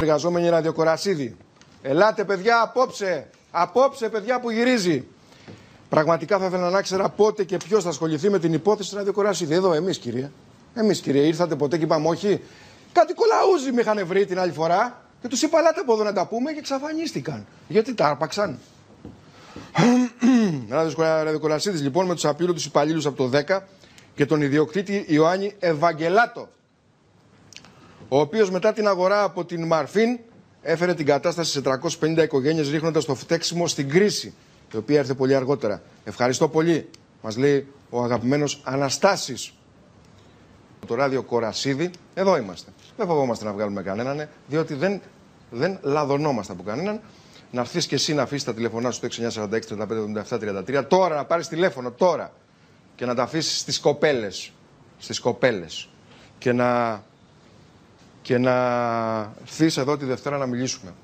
Εργαζόμενοι ραδιοκορασίδη. Ελάτε παιδιά απόψε. Απόψε παιδιά που γυρίζει. Πραγματικά θα ήθελα να ξέρω πότε και ποιος θα ασχοληθεί με την υπόθεση ραδιοκορασίδη. Εδώ εμείς κύριε. Εμείς κύριε ήρθατε ποτέ και είπαμε όχι. Κάτι κολαούζι με είχαν βρει την άλλη φορά. Και τους είπα ελάτε από εδώ να τα πούμε και εξαφανίστηκαν. Γιατί τα άρπαξαν. Ραδιοκορασίδης λοιπόν με τους απλήρωτους υπαλλήλους από το 10 και τον ιδιοκτήτη Ιωάννη Ευαγγελάτο, ο οποίος μετά την αγορά από την Μαρφίν έφερε την κατάσταση σε 350 οικογένειες ρίχνοντας το φταίξιμο στην κρίση, η οποία έρθε πολύ αργότερα. Ευχαριστώ πολύ, μας λέει ο αγαπημένος Αναστάσης. Το ράδιο Κορασίδη, εδώ είμαστε. Δεν φοβόμαστε να βγάλουμε κανέναν, διότι δεν λαδωνόμαστε από κανέναν. Να έρθεις και εσύ να αφήσεις τα τηλεφωνά σου στο 6946-3577-33, τώρα να πάρεις τηλέφωνο, τώρα, και να τα αφήσεις στις κοπέλες. Στις κοπέλες. Και να έρθεις εδώ τη Δευτέρα να μιλήσουμε.